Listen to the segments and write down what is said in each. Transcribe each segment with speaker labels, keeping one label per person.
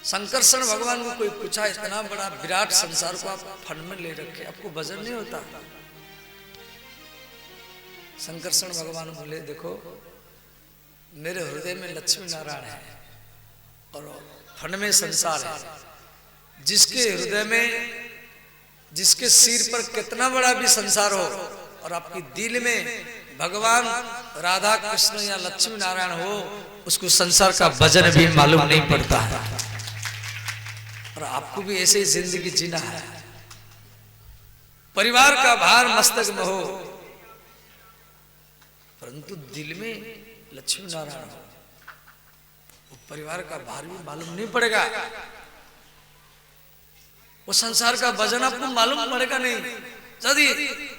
Speaker 1: संकर्षण भगवान को कोई पूछा, इतना बड़ा विराट संसार को आप फन में ले रखे, आपको वजन नहीं होता? संकर्षण भगवान बोले, देखो मेरे हृदय में लक्ष्मी नारायण है और फन में संसार है। जिसके हृदय में, जिसके सिर पर कितना बड़ा भी संसार हो और आपकी दिल में भगवान राधा कृष्ण या लक्ष्मी नारायण हो, उसको संसार का वजन भी मालूम नहीं पड़ता है। और आपको भी ऐसे ही जिंदगी जीना है। परिवार का भार मस्तक में हो, परंतु दिल में लक्ष्मी नारायण हो, वो परिवार का भार भी मालूम नहीं पड़ेगा, वो संसार का वजन आपको मालूम पड़ेगा नहीं। यदि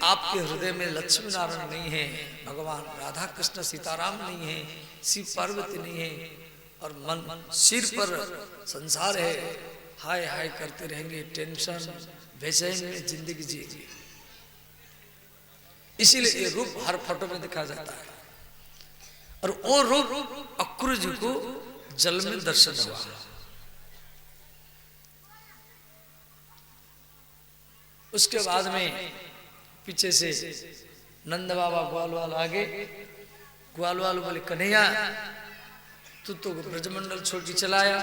Speaker 1: आपके हृदय में लक्ष्मी नारायण नहीं है, भगवान राधा कृष्ण सीताराम नहीं है, शिव पार्वती नहीं है, और मन सिर पर संसार है, हाय हाय करते रहेंगे, टेंशन बेचैन में जिंदगी जिएगी। इसीलिए ये रूप हर फोटो में दिखा जाता है। और वो रूप अक्रूर जी को जल में दर्शन हुआ। उसके बाद में पीछे से नंद बाबा ग्वालवाल आगे, ग्वालवाल बोले, कन्हैया तू तो ब्रजमंडल छोड़ के चलाया,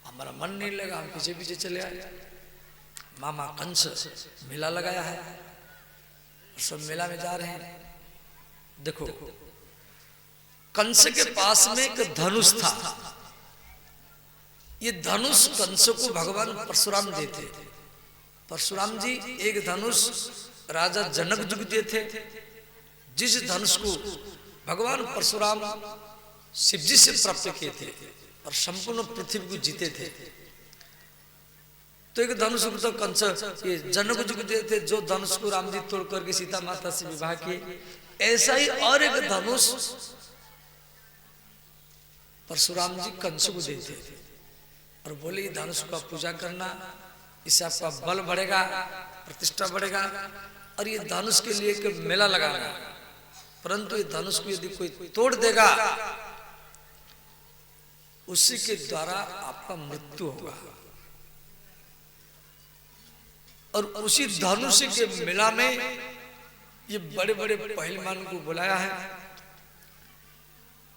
Speaker 1: हमारा मन नहीं लगा, हम पीछे पीछे चले आए। मामा कंस मेला लगाया है, सब मेला में जा रहे हैं। देखो कंस के पास में एक धनुष था। ये धनुष कंस को भगवान परशुराम देते। परशुराम जी एक धनुष राजा जनक जी को देते। जिस धनुष को भगवान परशुराम शिव जी से प्राप्त किए थे और संपूर्ण पृथ्वी को जीते थे। तो एक धनुष को तो कंस ये जनक जी को देते, जो धनुष को राम जी तोड़ करके सीता माता से विवाह किए। ऐसा ही और एक धनुष परशुराम जी कंस को देते और बोले, ये धनुष का पूजा करना, इससे आपका बल बढ़ेगा, प्रतिष्ठा बढ़ेगा, और ये धनुष के लिए एक मेला लगाना। परंतु ये धनुष को यदि कोई तोड़ देगा, उसी के द्वारा आपका मृत्यु होगा। और उसी धनुष के मेला में ये बड़े बड़े पहलवान को बुलाया है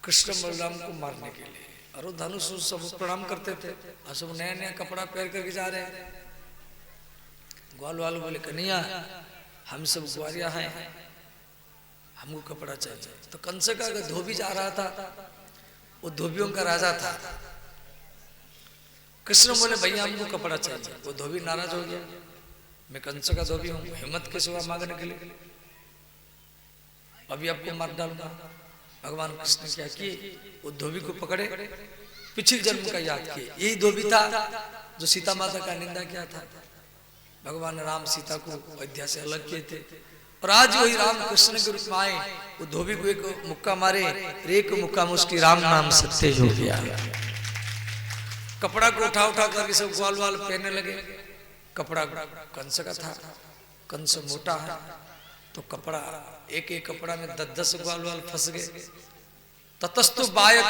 Speaker 1: कृष्ण बलराम को मारने के लिए। और वो धनुष सब प्रणाम करते थे और सब नया नया कपड़ा पहन करके जा रहे हैं। ग्वाल वाले बोले, कन्हैया हम सब ग्वालिया हैं, हमको कपड़ा चाहिए। तो कंस का धोबी जा रहा था, वो धोबियों का राजा था। कृष्ण बोले, भैया हमको कपड़ा चाहिए। वो धोबी नाराज हो गया, मैं कंस का धोबी हूं, हिम्मत के सिवा मांगने के लिए, अभी आपको मार डालूंगा। भगवान कृष्ण क्या किए, वो धोबी को पकड़े, पिछले जन्म का याद किए। यही धोबी था जो सीता माता का निंदा किया था। भगवान राम सीता को अयोध्या से अलग किए थे, और आज वही राम कृष्ण के रूप में आए। वो धोबी को एक मुक्का मारे, एक मुक्का में उसकी राम नाम सत्य हो गया। कपड़ा को उठा उठा करके सब ग्वाल वाल पहनने लगे। कपड़ा कंस का था, कंस मोटा है, तो कपड़ा एक एक कपड़ा में 10-10 ग्वाल वाल फंस गए। ततस्तु बायक,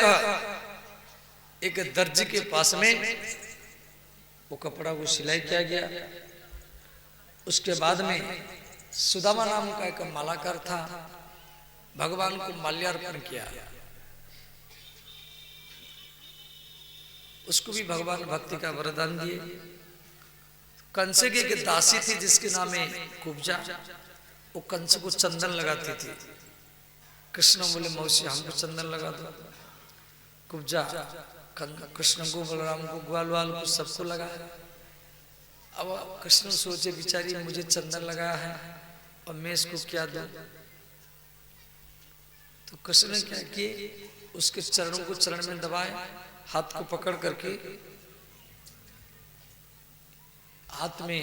Speaker 1: एक दर्जी के पास में वो कपड़ा को सिलाई किया गया। उसके बाद में सुदामा नाम का एक मालाकार था, भगवान को माल्यार्पण किया। उसको भी भगवान भक्ति का वरदान दिए। कंस की एक दासी थी जिसके नाम है कुब्जा, वो कंस को चंदन लगाती थी। कृष्ण बोले, मौसी हमको चंदन लगा दो। कुब्जा कृष्ण को, बलराम को, ग्वालवाल को, सबको लगाया। अब कृष्ण सोचे, बिचारी मुझे चंदन लगाया है और मैं इसको क्या दूं। तो कृष्ण ने क्या किए, उसके चरणों को चरण में दबाए, हाथ को पकड़ करके हाथ में,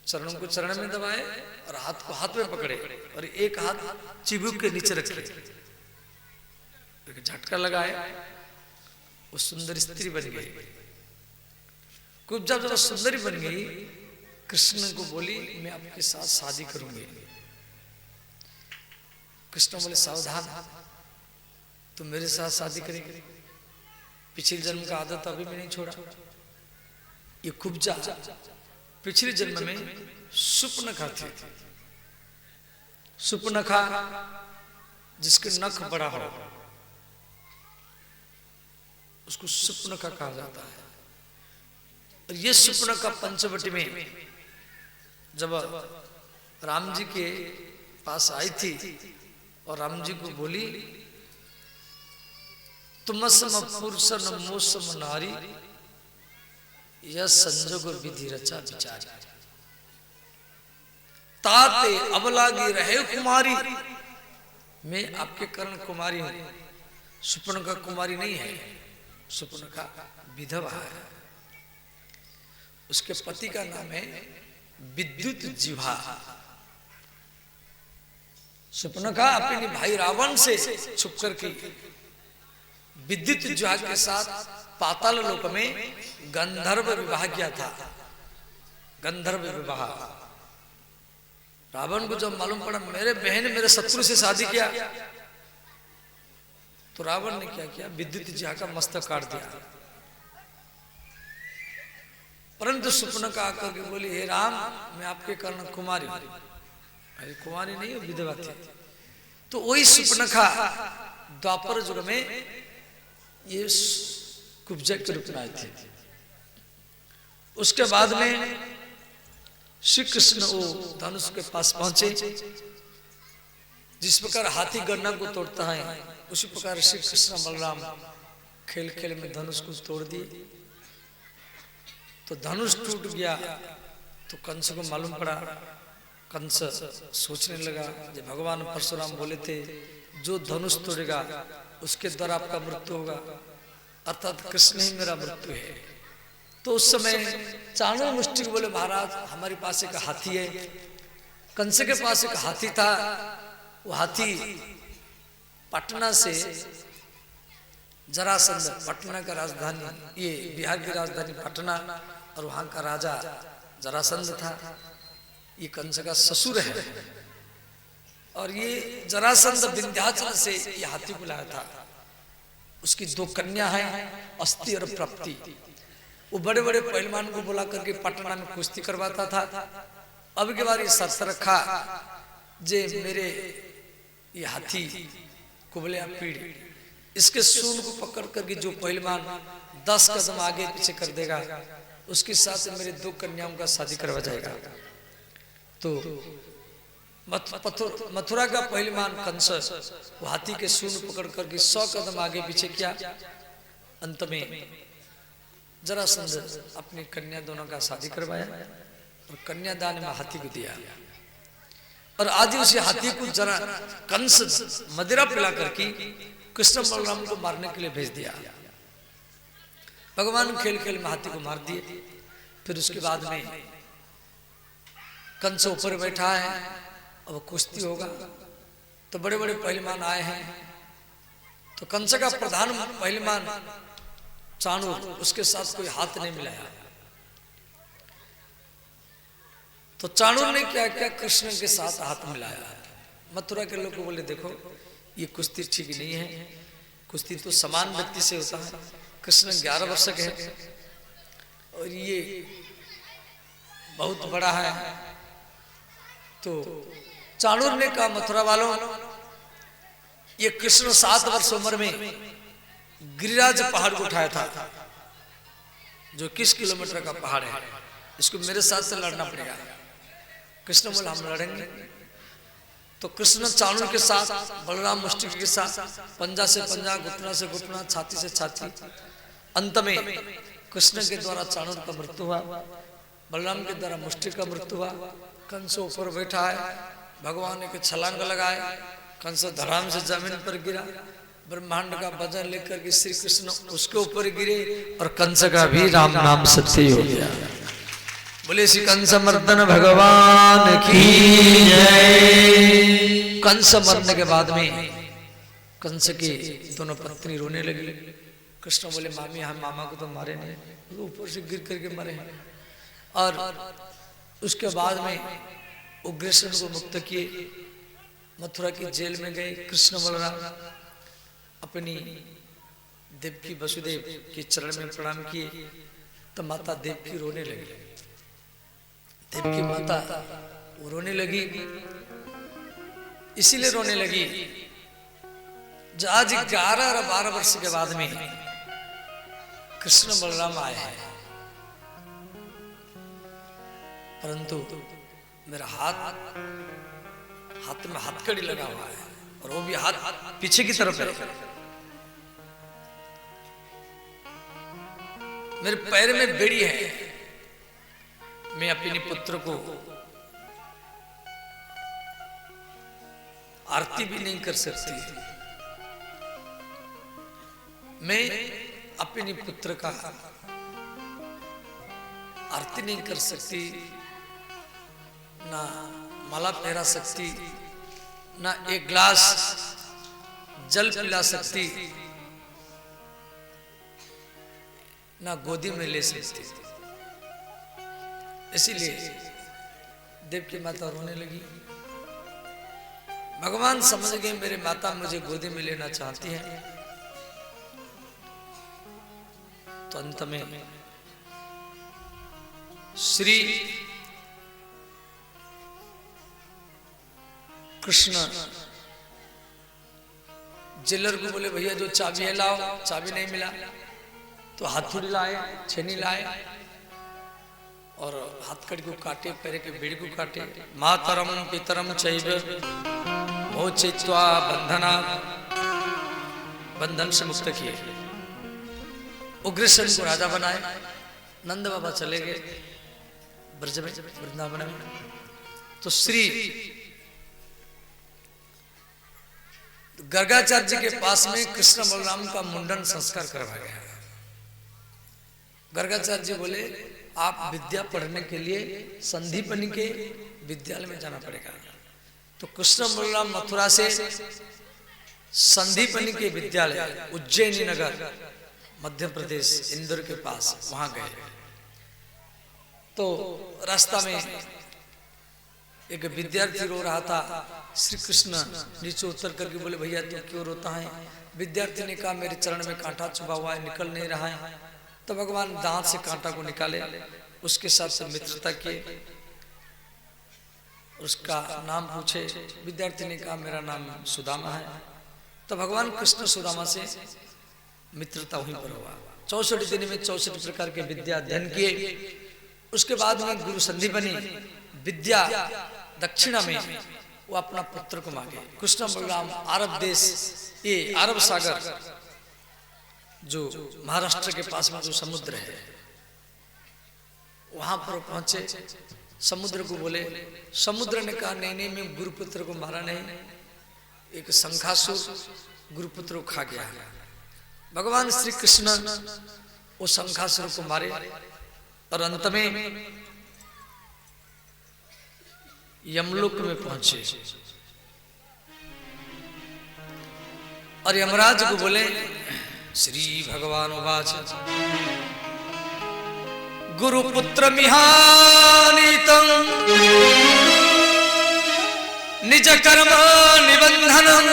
Speaker 1: चरणों को चरण में दबाए और हाथ को हाथ में पकड़े, और एक हाथ चिबुक के नीचे रखे, झटका लगाए, वो सुंदर स्त्री बन गई। कुछ जब सुंदरी बन गई, कृष्ण को बोली, मैं आपके साथ शादी करूंगी। कृष्ण बोले, सावधान, तुम मेरे साथ शादी करेंगे, पिछले जन्म का आदत अभी भी नहीं छोड़ा। ये कुब्जा पिछले जन्म में सुपनखा थी। सुपनखा जिसके नख बड़ा हो उसको सुपनखा कहा जाता है। और ये सुपनखा पंचवटी में जब राम जी के पास आई थी और राम जी को बोली, तुमसम पुरुष नमोसम नारी यह संजोग विधि रचा विचार, ताते अबलागी रहे कुमारी, मैं आपके कारण कुमारी हूं। सुपनखा कुमारी नहीं है, सुपनखा विधवा है। उसके पति का नाम है विद्युत जिह्वा। सुपनखा अपने भाई रावण से छुप करके विद्युत जिह्वा के साथ पाताल लोक में गंधर्व विवाह किया था। गंधर्व विवाह रावण को जब मालूम पड़ा मेरे बहन मेरे शत्रु से शादी किया, तो रावण ने क्या किया, विद्युत जिह्वा का मस्तक काट दिया। परंतु सुपनखा आकर के बोली, हे राम मैं आपके कारण कुमारी हूं। अरे कुमारी नहीं है, विधवा थी। तो वही सुपनखा द्वापर युग में ये कुब्जा के रूप में आई थी। उसके बाद में श्री कृष्ण वो धनुष के पास पहुंचे। जिस प्रकार हाथी गन्ना को तोड़ता है उसी प्रकार श्री कृष्ण बलराम खेल खेल में धनुष को तोड़ दिए। तो धनुष टूट गया तो कंस को मालूम पड़ा। कंस सोचने लगा, जब भगवान परशुराम बोले थे जो धनुष तोड़ेगा उसके द्वारा आपका मृत्यु होगा, अर्थात कृष्ण ही मेरा मृत्यु है। तो उस समय चाणूर मुष्टि को बोले, महाराज हमारे पास एक हाथी है। कंस के पास एक हाथी था। वो हाथी पटना से जरासंध, पटना का राजधानी, ये बिहार की राजधानी पटना, और वहां का राजा जरासंध था। ये कंस का ससुर है। और ये जरासंध विंध्याचल से ये हाथी को लाया था। उसकी दो कन्या हैं, अस्ति और प्राप्ति। वो बड़े बड़े पहलवान को बुला करके पटना में कुश्ती करवाता था। अब के बार ये शर्त रखा, जे मेरे ये हाथी कुबले पीड़, इसके सूंड को पकड़ करके जो पहलवान 10 कदम आगे पीछे कर देगा उसके साथ मेरे दो कन्याओं का शादी करवा जाएगा। तो मथुरा का पहलवान कंस वो हाथी के सूंड पकड़ करके 100 कदम आगे पीछे किया। अंत में जरासंध अपनी कन्या दोनों का शादी करवाया और कन्यादान में हाथी को दिया। और आज उसी हाथी को जरा कंस मदिरा पिला करके कृष्ण बलराम को मारने के लिए भेज दिया। भगवान खेल खेल में हाथी को मार दिए। फिर उसके बाद में कंस ऊपर बैठा है, अब कुश्ती होगा। तो बड़े बड़े पहलवान आए हैं। तो कंस का प्रधान पहलवान चाणूर, उसके साथ कोई हाथ नहीं मिलाया। तो चाणूर ने क्या किया, कृष्ण के साथ हाथ मिलाया। मथुरा के लोग बोले देखो ये कुश्ती ठीक नहीं है, कुश्ती तो समान व्यक्ति से होता है। कृष्ण 11 वर्ष के है और ये बहुत बड़ा है। तो चाणूर ने कहा, मथुरा वालों ये कृष्ण 7 वर्ष उम्र में गिरिराज पहाड़ को उठाया था, जो 21 किलोमीटर का पहाड़ है। इसको मेरे साथ से लड़ना पड़ेगा। कृष्ण बोला हम लड़ेंगे। तो कृष्ण चाणूर के साथ, बलराम मुष्टि के साथ पंजा से पंजा, घुटना से घुटना, छाती से छाती। अंत में कृष्ण के द्वारा चाणूर का मृत्यु हुआ, बलराम के द्वारा मुष्टि का मृत्यु हुआ। कंस ऊपर बैठा है, भगवान ने छलांग लगाए, कंस धड़ाम से जमीन पर गिरा। ब्रह्मांड का वजन लेकर के श्री कृष्ण उसके ऊपर गिरे और कंस का भी राम नाम सत्य हो गया। बोले श्री कंस मर्दन भगवान की जय। कंस मरने के बाद में कंस की दोनों पत्नी रोने लगी। कृष्ण बोले मामी हम मामा को तो मारे नहीं, वो ऊपर से गिर करके मरे हैं। और उसके बाद में उग्रसेन को मुक्त किए, मथुरा की जेल में गए। कृष्ण बलराम अपनी देवकी वसुदेव के चरण में प्रणाम किए तो माता देवकी रोने लगी। देवकी माता वो रोने लगी, इसीलिए रोने लगी जो आज 11 और 12 वर्ष के बाद में कृष्ण बलराम आए हैं, परंतु मेरा हाथ में हथकड़ी लगा हुआ है और वो भी हाथ पीछे की तरफ है। मेरे पैर में बेड़ी है, मैं अपने पुत्र को आरती भी नहीं कर सकती, मैं अपने पुत्र का आरती नहीं कर सकती, ना माला पहरा सकती, ना एक ग्लास जल पिला सकती, ना गोदी में ले सकती। इसीलिए देवकी माता रोने लगी। भगवान समझ गए मेरे माता मुझे गोदी में लेना चाहती हैं, तो अंत में श्री कृष्ण जेलर को बोले भैया जो चाबी है लाओ, चाबी नहीं मिला तो हथौड़ी लाए, छेनी लाए और हथकड़ी को काटे, पैर के बेड़ी को काटे। मातरम पितरम चैव मोचित्वा बंधना, बंधन से मुक्त किए। उग्रसेन को राजा बनाए। नंद बाबा चले गए ब्रज में, वृंदावन में। तो श्री गर्गाचार्य जी के पास में कृष्ण बलराम का मुंडन संस्कार करवाया गया। गर्गाचार्य जी बोले आप विद्या पढ़ने के लिए संदीपनी के विद्यालय में जाना पड़ेगा। तो कृष्ण बलराम मथुरा से संदीपनी के विद्यालय उज्जैनी नगर मध्य प्रदेश इंदौर के पास वहां गए। तो रास्ता में एक विद्यार्थी रो रहा था। श्री कृष्ण नीचे उतर करके बोले भैया तू क्यों रोता है? विद्यार्थी ने कहा मेरे चरण में कांटा चुभा हुआ है, निकल नहीं रहा है। तो भगवान दांत से कांटा को निकाले, उसके साथ मित्रता किए, उसका नाम पूछे। विद्यार्थी ने कहा मेरा नाम सुदामा है। तो भगवान कृष्ण सुदामा से मित्रता वहीं पर हुआ। 64 दिन में 64 प्रकार के विद्या अध्ययन किए। उसके बाद में गुरु संदीपनी विद्या दक्षिणा में वो अपना पुत्र को मांगे। कृष्ण बलराम अरब देश, ये अरब सागर जो महाराष्ट्र के पास में जो समुद्र है वहां पर पहुंचे। समुद्र को बोले, समुद्र ने कहा नहीं नहीं मैं गुरुपुत्र को मारा नहीं, एक शंखासुर गुरुपुत्र को खा गया। भगवान श्री कृष्ण वो शंखासुर को मारे और अंत में यमलोक में पहुंचे और यमराज को बोले श्री भगवान उवाच गुरुपुत्र मिहानीतं निज कर्म निबंधनं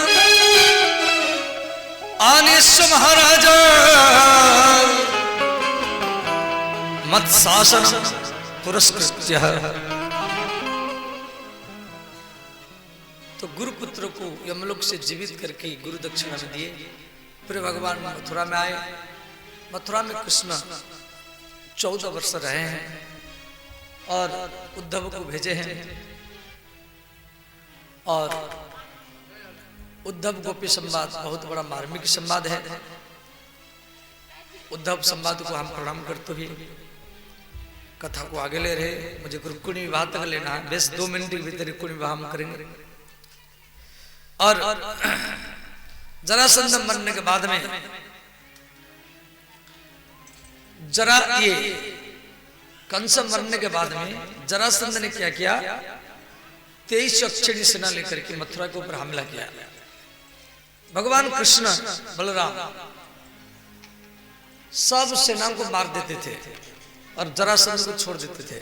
Speaker 1: आनेश्व महाराज मत शासन पुरस्कृत्य। तो गुरुपुत्र को यमलोक से जीवित करके गुरु दक्षिणा में दिए। फिर भगवान मथुरा में आए। मथुरा में कृष्ण 14 वर्ष रहे हैं और उद्धव को भेजे हैं। और उद्धव गोपी संवाद बहुत बड़ा मार्मिक संवाद है। उद्धव संवाद को हम प्रणाम करते हुए कथा को आगे ले रहे। मुझे रुक्मिणी विवाह तक लेना है, बस 2 मिनट के भीतर रुक्मिणी विवाह हम करेंगे। और जरासंध मरने के बाद में ये कंस मरने के बाद में जरासंध ने क्या किया, 23 अक्षणी सेना लेकर के मथुरा के ऊपर हमला किया। भगवान कृष्ण बलराम सब सेनाओं को मार देते थे और जरासंध को छोड़ देते थे।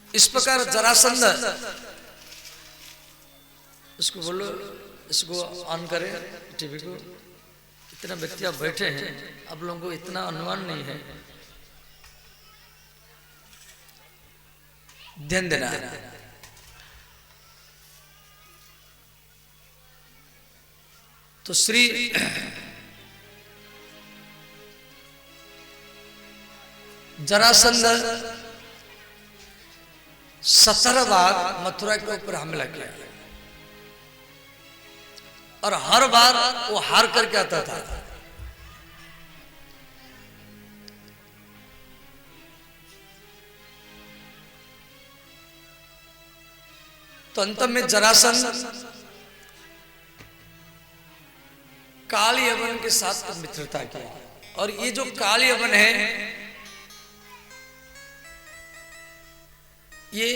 Speaker 1: इस प्रकार जरासंध, इसको बोलो, इसको ऑन करें टीवी को, इतना व्यक्ति आप बैठे हैं, अब लोगों को इतना अनुमान नहीं है, ध्यान देना है। तो श्री जरासंध 17 बार मथुरा के ऊपर हमला किया और हर बार वो हार करके आता था। तो अंत में जरासंध काली यवन के साथ मित्रता किया, और ये जो काली यवन है ये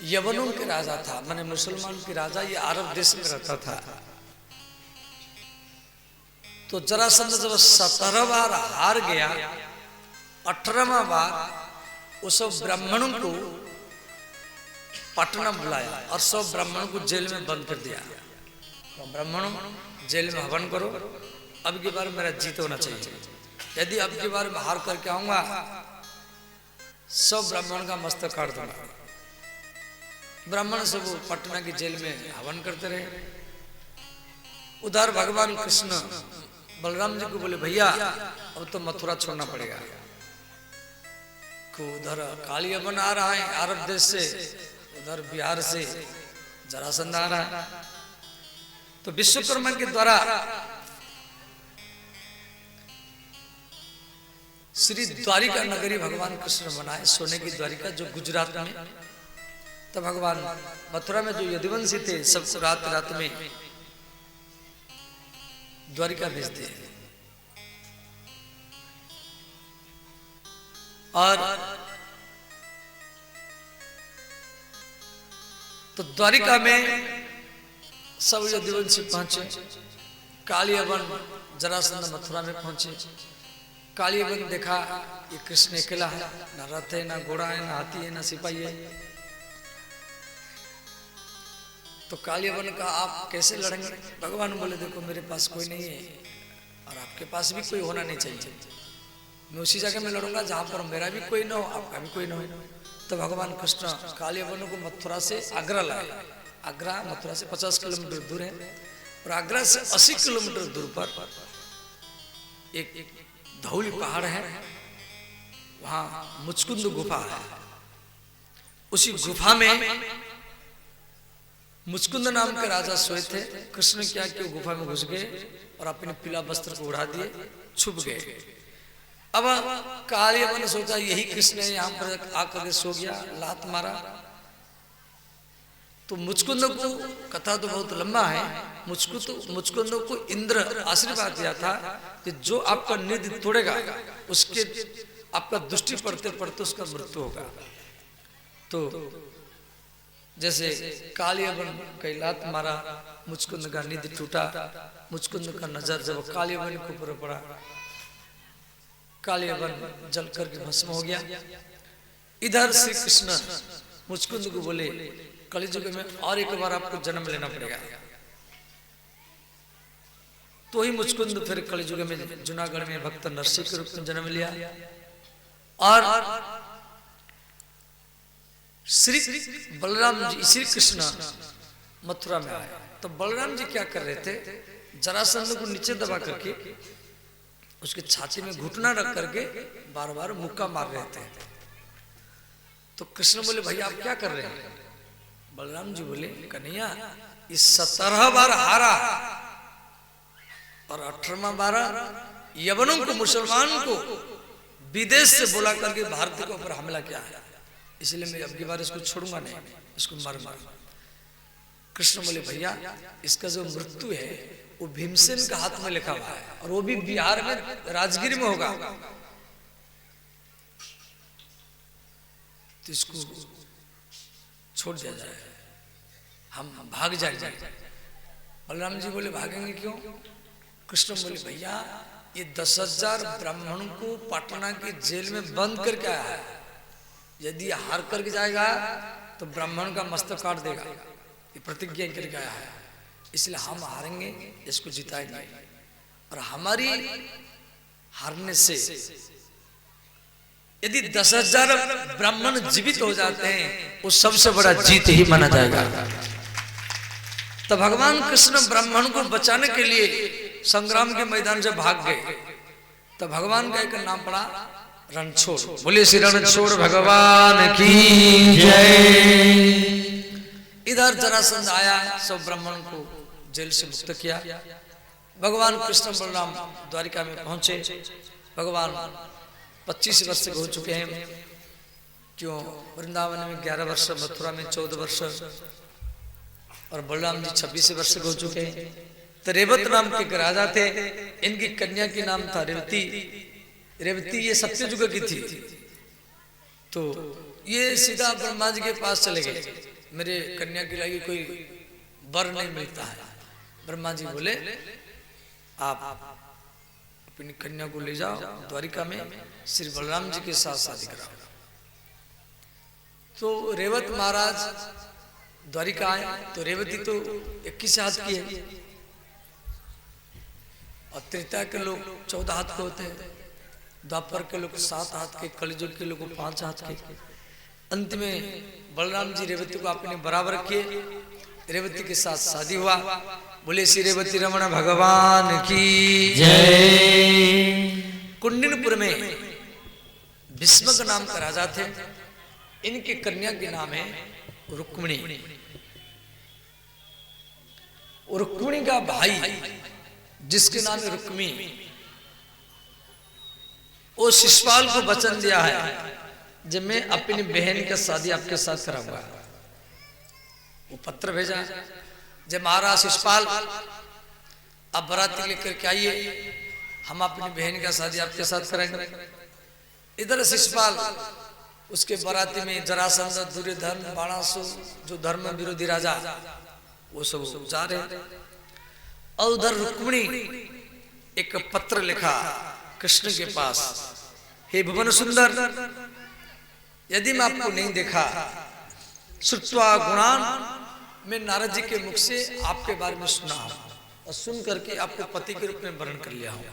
Speaker 1: यवनों के राजा था, माने मुसलमान के राजा, ये अरब देश में रहता था। तो जरासंध जब 17 बार हार गया, 18वां बार वो सब ब्राह्मणों को पटना बुलाया और सब ब्राह्मणों को जेल में बंद कर दिया। तो ब्राह्मणों जेल में हवन करो, अब की बार मेरा जीत होना चाहिए, यदि अब की बार मैं हार करके आऊंगा सब ब्राह्मण का मस्तक काट दूंगा। ब्राह्मण सब पटना की जेल में हवन करते रहे। उधर भगवान कृष्ण बलराम जी को बोले भैया अब तो मथुरा छोड़ना पड़ेगा, को उधर काली यवन आ रहा है अरब देश से, उधर बिहार से जरासंध आ रहा है। तो विश्वकर्मा के द्वारा श्री द्वारिका नगरी भगवान कृष्ण बनाए, सोने की द्वारिका जो गुजरात में। तो भगवान मथुरा में जो यदुवंशी थे सबको रात रात में द्वारिका भेजते हैं। और तो द्वारिका में सब यदुवंशी पहुंचे। काली यवन जरासंध मथुरा में पहुंचे। काली यवन देखा ये कृष्ण अकेला है, ना रथ है, ना घोड़ा है, ना हाथी है, ना सिपाही है। तो काली यवन का आप कैसे लड़ेंगे? भगवान बोले देखो मेरे पास कोई नहीं है और आपके पास भी कोई होना नहीं चाहिए, मैं उसी जगह में लड़ूंगा जहां पर मेरा भी कोई ना हो, आपका भी कोई ना हो। तो भगवान कृष्ण काली यवन को मथुरा से आगरा लाए। आगरा मथुरा से 50 किलोमीटर दूर है और आगरा से 80 किलोमीटर दूर पर एक धौली पहाड़ है, वहां मुचकुंद गुफा है। उसी गुफा में मुचकुंद नाम के राजा सोए थे। कृष्ण क्या कि गुफा में घुस गए और अपने पीला वस्त्र को उड़ा दिए, छुप गए। अब काली यवन ने सोचा यही कृष्ण है, यहां पर आकर सो गया, लात मारा। तो मुचकुंद को, कथा तो बहुत लंबा है, मुचकुंद को इंद्र आशीर्वाद दिया था कि जो आपका निधि तोड़ेगा उसके आपका दृष्टि पड़ते पड़ते उसका मृत्यु होगा। तो जैसे काली यवन कई लात मारा, मुचकुंद का निधि टूटा। मुचकुंद का नजर जब काली यवन के ऊपर पड़ा, काली यवन जल करके भस्म हो गया। इधर श्री कृष्ण मुचकुंद को बोले कलियुग में और एक बार आपको जन्म लेना पड़ेगा। तो ही मुचकुंद फिर कलियुग में जूनागढ़ में भक्त नरसिंह के रूप में जन्म लिया। और श्री बलराम जी, श्री कृष्ण मथुरा में आए। तो बलराम जी क्या कर रहे थे, जरासंध को नीचे दबा करके उसके छाती में घुटना रख करके बार बार मुक्का मार रहे थे। तो कृष्ण बोले भैया आप क्या कर रहे हैं? बलराम जी बोले कन्हैया इस 17 बार हारा और 18वां बार यवनों को, मुसलमान को विदेश से बुला करके भारत के ऊपर हमला किया है, इसलिए मैं अब की बार इसको छोड़ूंगा नहीं, इसको मारूंगा। कृष्ण बोले भैया इसका जो मृत्यु है वो भीमसेन का हाथ में लिखा हुआ है और वो भी बिहार में राजगीर में होगा, तो इसको छोड़ दिया जाए, हम भाग जाएंगे। बलराम जी बोले भागेंगे क्यों? कृष्ण बोले भैया ये 10,000 ब्राह्मणों को पटना की जेल में बंद करके आया है, यदि हार करके जाएगा तो ब्राह्मण का मस्तक काट देगा, ये प्रतिज्ञा करके आया है, इसलिए हम हारेंगे, इसको जिताएंगे। और हमारी हारने से यदि 10,000 ब्राह्मण जीवित हो जाते हैं वो सबसे बड़ा जीत ही माना जाएगा। तो भगवान कृष्ण ब्राह्मण को बचाने के लिए संग्राम के मैदान से भाग गए। तो भगवान का एक नाम पड़ा रणछोड़। बोले श्री रणछोड़ भगवान की जय। इधर जरासंध आया, सब ब्राह्मण को जेल से मुक्त किया। भगवान कृष्ण बलराम द्वारिका में पहुंचे। भगवान 25 वर्ष हो चुके हैं, क्यों वृंदावन में 11 वर्ष, मथुरा में 14 वर्ष और बलराम जी 26 वर्ष हो चुके हैं। तो रेवत नाम के एक राजा थे, इनकी कन्या की नाम था रेवती। रेवती ये सत्ययुग की थी। तो ये सीधा ब्रह्मा जी के पास चले गए, मेरे कन्या की लगी कोई वर नहीं मिलता है। ब्रह्मा जी बोले आप अपनी कन्या को ले जाओ द्वारिका में, श्री बलराम जी के साथ शादी कराओ। तो रेवत महाराज द्वारिका आए। तो रेवती तो 21 हाथ की है और त्रेता के लोग 14 हाथ के होते हैं, द्वापर के लोग 7 हाथ के, कलियुग के लोग 5 हाथ के। अंत में बलराम जी रेवती को अपने बराबर किए। रेवती के साथ शादी हुआ। बोले श्री रेवती रमण भगवान की जय। कुंडिनपुर में भीष्मक नाम का राजा थे, इनके कन्या के नाम है रुक्मिणी। रुक्मिणी का भाई जिसके नाम है रुक्मी, वो शिशुपाल को वचन दिया है जब मैं अपनी बहन का शादी आपके साथ कराऊंगा। वो पत्र भेजा, जब महाराज शिशुपाल आप बराती लेकर के आइए, हम अपनी बहन का शादी आपके साथ करेंगे। इधर शिशुपाल उसके बराती में जरासंध, दुर्योधन, बाणासुर जो धर्म विरोधी राजा वो सब जा रहे। और उधर रुक्मिणी एक पत्र लिखा कृष्ण के पास, हे भुवन सुंदर, यदि मैं आपको नहीं देखा, श्रुत्वा गुणान, मैं नारद जी के मुख से आपके बारे में सुना हूं और सुन करके आपको पति के रूप में वर्ण कर लिया हूं।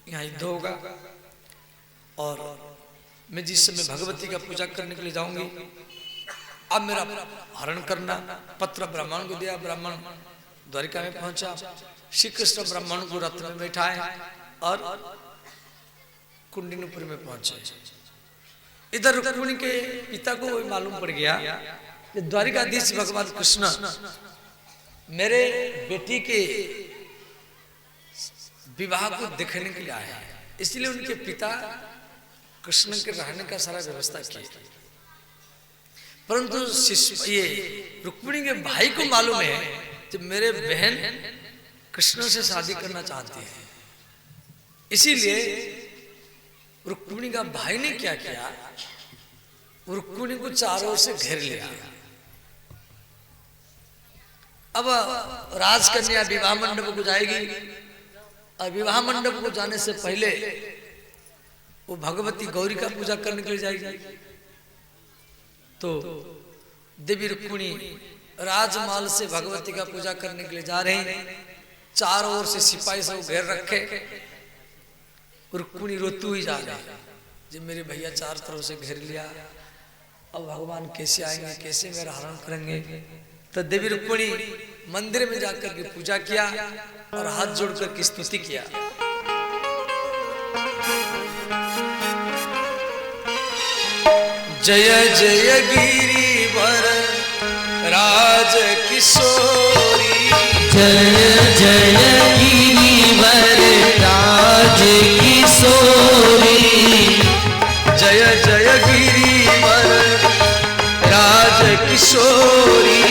Speaker 1: यहाँ युद्ध होगा और मैं जिस समय भगवती का पूजा करने के लिए जाऊंगी, अब मेरा हरण करना। पत्र ब्राह्मण को दिया, ब्राह्मण द्वारिका में पहुंचा। श्री कृष्ण ब्राह्मण को रथ में बैठाए और कुंडिनपुर में पहुंचे। इधर रुक्मिणी के पिता को मालूम पड़ गया कि द्वारिकाधीश भगवान कृष्ण मेरे बेटी के विवाह को देखने के लिए आए हैं। इसलिए उनके पिता कृष्ण के रहने का सारा व्यवस्था किया। परंतु ये रुक्मिणी के भाई को मालूम है कि मेरे बहन कृष्ण से शादी करना चाहती है। इसीलिए रुक्मिणी का भाई ने क्या किया, रुक्मिणी को चारों ओर से घेर लिया। अब राजकन्या विवाह मंडप को जाएगी और विवाह मंडप को जाने से पहले वो भगवती गौरी का पूजा करने के लिए जाएगी। तो देवी रुक्मिणी राजमहल से भगवती का पूजा करने के लिए जा रहे हैं। चारों ओर से सिपाही सब घेर रखे। रुक्मिणी रोती हुई जा रही है, जब मेरे भैया चार तरफ से घेर लिया, अब भगवान कैसे आएंगे, कैसे मेरा हरण करेंगे। तो देवी रुक्मिणी मंदिर में जाकर के पूजा किया और हाथ जोड़कर की स्तुति किया। जय जय गिरिवर राज किशोरी,
Speaker 2: जय जय गिरिवर राज किशोरी,
Speaker 1: जय जय गिरिवर राज किशोरी,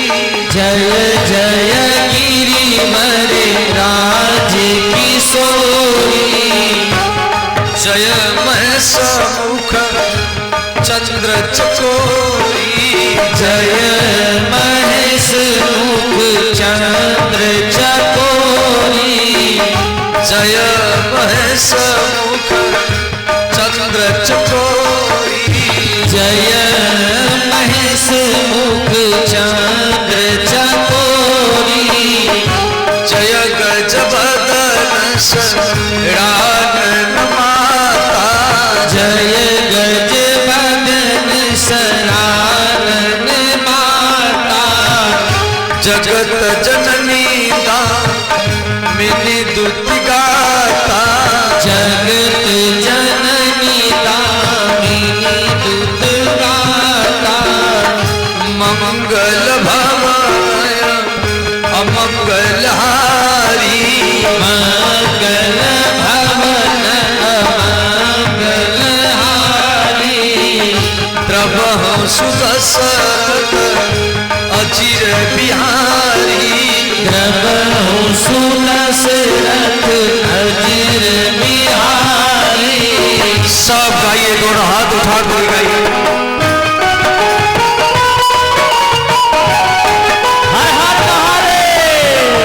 Speaker 2: जय जय गिरिवर राज किशोरी,
Speaker 1: जय महेश मुख चंद्र चकोरी,
Speaker 2: जय महेश मुख चंद्र चकोरी,
Speaker 1: जय महेश मुख चंद्र चकोरी,
Speaker 2: जय महेश मुख चंद्र चकोरी,
Speaker 1: जय गजबदन चिर बिहारी
Speaker 2: द्रवहु सुदशरथ अजिर बिहारी।
Speaker 1: सब गाइए, दोनों हाथ उठा कर गाइए।
Speaker 2: हर हर महादेव।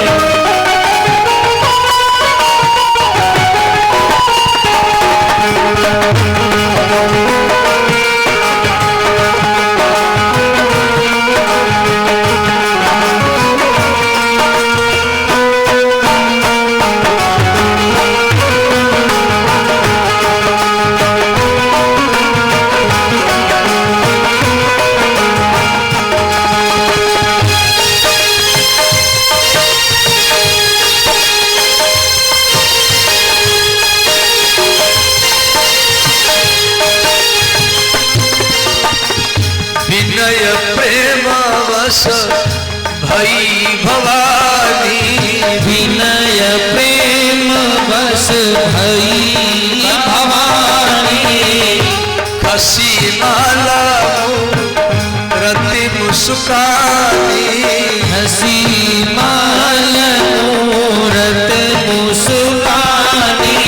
Speaker 1: विनय प्रेम वश भई भवानी
Speaker 2: विनय प्रेम बस भई भवानी।
Speaker 1: खसी माला रति मुस्कानी
Speaker 2: हसी माल मूरत मुस्कानी।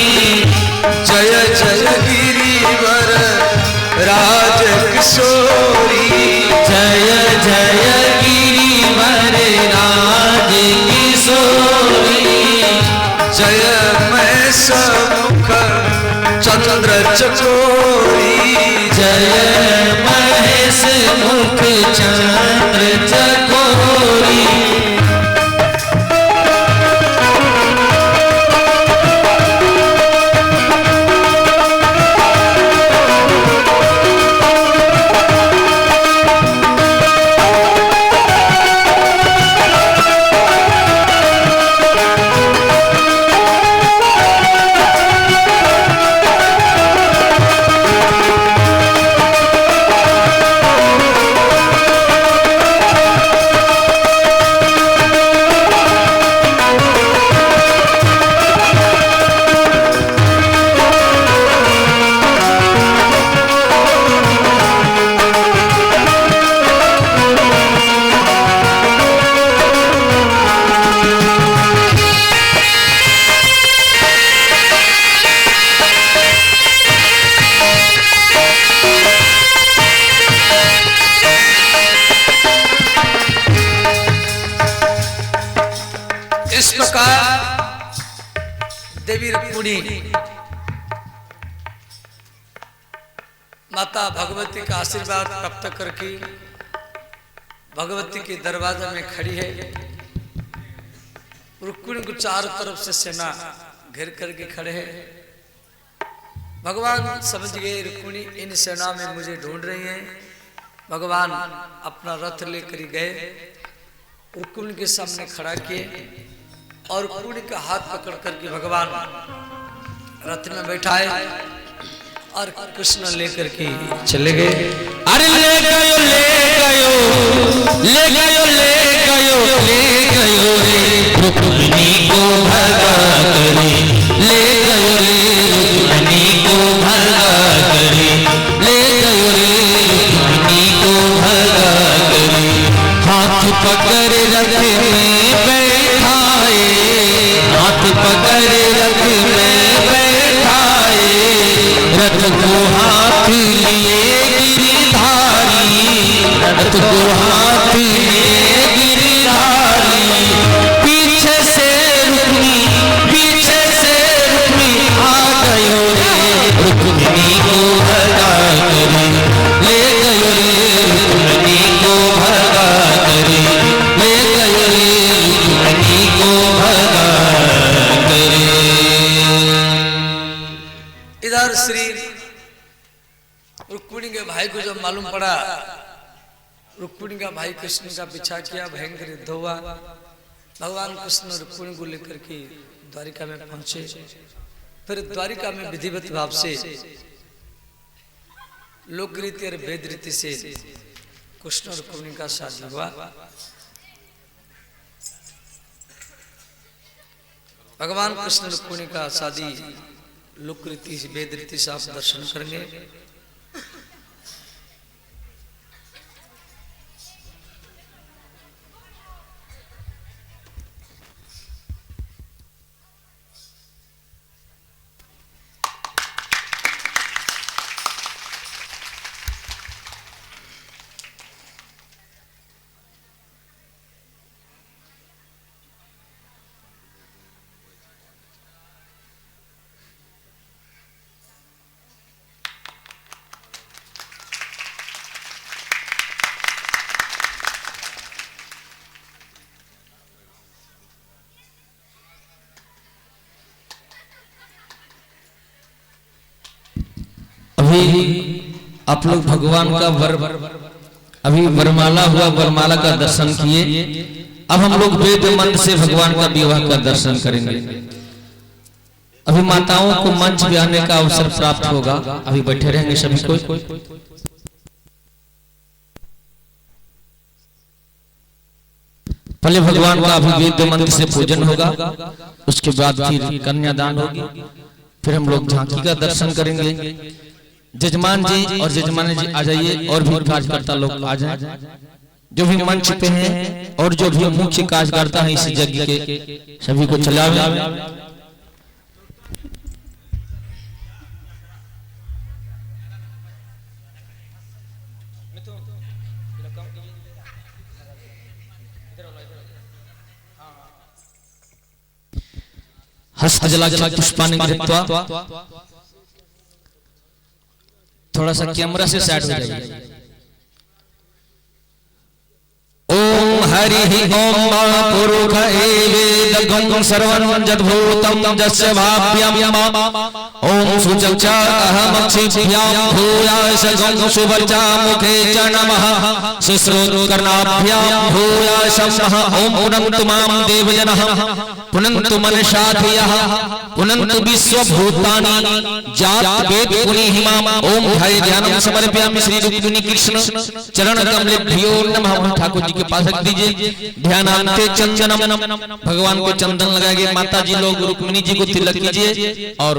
Speaker 1: जय जय गिरिवर राज किशोरी
Speaker 2: जय जय गिरिवर राज किशोरी।
Speaker 1: जय मैं समुख चंद्र चकोरी
Speaker 2: जय महेश मुख चंद्र चकोरी।
Speaker 1: इस प्रकार देवी रुक्मिणी माता भगवती का आशीर्वाद प्राप्त करके भगवती के दरवाजे में खड़ी है। रुक्मिणी को चारों तरफ से सेना घेर करके खड़े हैं। भगवान समझ गए रुक्मिणी इन सेना में मुझे ढूंढ रही हैं। भगवान अपना रथ लेकर गए, रुक्मिणी के सामने खड़ा किए और रुक्मिणी का हाथ पकड़ करके भगवान रथ में बैठाए और कृष्ण लेकर के चले गए।
Speaker 2: अरे ले गयो ले गयो ले गयो ले गयो ले गयो रे रुक्मिणी को भगा करे। ले गयो रे रुक्मिणी को भगा करे। ले गयो रे रुक्मिणी को भगा करे। हाथ पकड़ रथ में बैठाए। हाथ पकड़ रथ में बैठाए। रथ को हाथ लिए गिरधारी। रथ को हाथ लिए गिरधारी। पीछे से रुक्मिणी पीछे से रुक्मिणी आ गयो रे रुक्मिणी को भगा करे। ले गयो रे रुक्मिणी को भगा करे। ले गयो रे रुक्मिणी को भगा करे।
Speaker 1: इधर श्री रुक्मिणी के भाई को जब मालूम पड़ा, रुक्मिणी का भाई कृष्ण का पीछा किया, भयंकर युद्ध हुआ। भगवान कृष्ण रुक्मिणी को लेकर के द्वारिका में पहुंचे। फिर द्वारिका में विधिवत भाव से लोक रीति और वेद रीति से कृष्ण और रुक्मिणी का शादी हुआ। भगवान कृष्ण रुक्मिणी का शादी लोक रीति वेद रीति से आप दर्शन करेंगे।
Speaker 2: अभी आप लोग भगवान का अभी वरमाला हुआ, वरमाला का दर्शन किए। अब हम लोग वेद मंत्र से भगवान का विवाह का दर्शन करेंगे। अभी माताओं को मंच पे आने का अवसर प्राप्त होगा, अभी बैठे रहेंगे सभी कोई। पहले भगवान का अभी वेद मंत्र से पूजन होगा, उसके बाद फिर कन्यादान होगी, फिर हम लोग झांकी का दर्शन करेंगे। जजमान जी और जजमान जी आ जाइए, और भी कार्यकर्ता लोग आ जाएं, जो भी मंच पे हैं और जो भी मुख्य कार्यकर्ता हैं इस यज्ञ के, सभी को चलावे। हस्त जलाजल पुष्पानि कृत्वा, थोड़ा सा कैमरा से साइड हो जाइए। ओम हरि ओम पुरुष वेदगं सर्वं जद्भूतं यस्य भाव्यं ओम सुचक्षा अहमक्षिभ्यां भूयाश गं सुवर्चा मुखे च नमः शुश्रूत्कर्णाभ्यां भूयाश ओम पुनन्तु मां देवजनः पुनन्तु मनसाधियः पुनन्तु विश्वभूतानि जात वेद पुनीहिमां ओम हरि ध्यानं समर्पयामि श्री रुक्मिणी कृष्ण चरण कमलेभ्यो नमः। ठाकुर जी के पास रख दीजिए। ध्यानांते चंदनम, भगवान को चंदन लगाएंगे। माता जी लोग रुक्मिणी जी को तिलक कीजिए और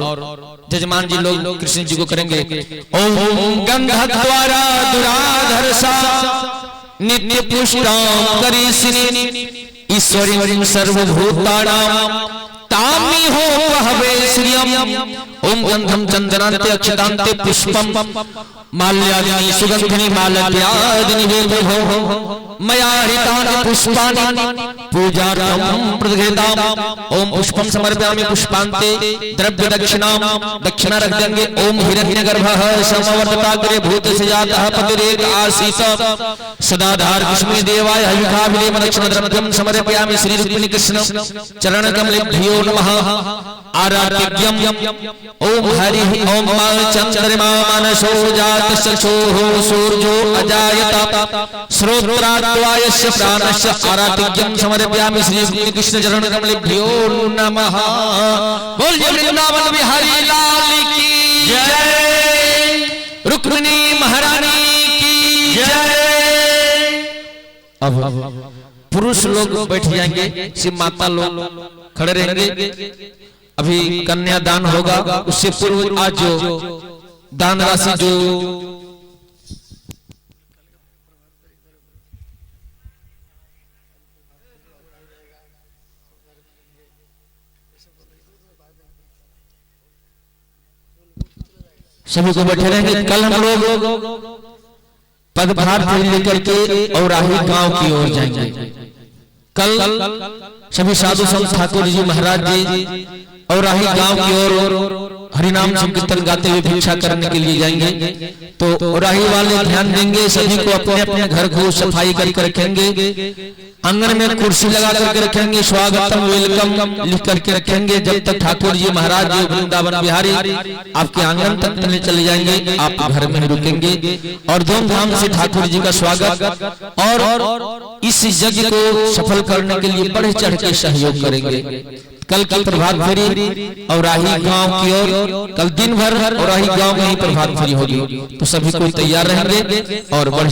Speaker 2: जजमान जी लोग कृष्ण जी को करेंगे। ओम गंधद्वारा दुराधर्षा नित्य पुष्टां करीसिनी ईश्वरीं सर्वभूतानां तामि हो वहवे श्रियम् ओम गंधम चंदनांते अक्षतांते पुष्पम माल्यादिनी सुगंधिनी मालत्यादिनी वे प्रभो मया हृतानि पुष्पाणि पूजार्थं प्रदघेताम् ओम पुष्पम समर्पयामि पुष्पान्ते द्रव्य दक्षिणां दक्षिणा रख देंगे। ओम हिरण्यगर्भः समवर्तताग्रे भूतसजातः पतिरेक आसीत सदाधार विष्णु देवाय हविषाभिदेव दक्षिण द्रव्यं समर्पयामि श्री रुक्मिणी कृष्ण चरण कमलेभ्यो नमः। आराध्यं ओम हरि ओम चंद्रमा मनसो जात चक्षुः सूर्यो अजायत श्रोत्राद्वायस्य प्राणस्य आराध्यं समर्पयामि श्री रुक्मिणी कृष्ण चरण कमलेभ्यो नमः। बोलिए वृंदावन बिहारी लाल की जय, रुक्मिणी महारानी की जय। अब पुरुष लोग बैठ जाएंगे, शिव माता लोग खड़े रहेंगे। अभी कन्यादान होगा, उससे पूर्व आज जो दान राशि जो सभी को बैठे रहेंगे। कल हम लोग पदभार लेकर के औराही गांव की ओर जाएंगे। कल सभी साधु संत ठाकुर जी महाराज जी औराही गांव की ओर हरिनाम संकीर्तन गाते हुए भिक्षा करने के लिए जाएंगे। तो औराही वाले ध्यान देंगे, सभी को अपने अपने घर को सफाई करके रखेंगे। आंगन में कुर्सी लगा करके रखेंगे, स्वागतम वेलकम लिख करके रखेंगे। जब तक ठाकुर जी महाराज जी वृंदावन बिहारी आपके आंगन तक नहीं चले जाएंगे, आप घर में रुकेंगे और धूमधाम से ठाकुर जी का स्वागत और इस यज्ञ को सफल करने के लिए बढ़ चढ़ के सहयोग करेंगे। कल प्रभात फेरी औराही गांव की ओर, कल दिन भर औराही गांव में ही प्रभात फेरी होगी। तो सभी को तैयार रहेंगे और बढ़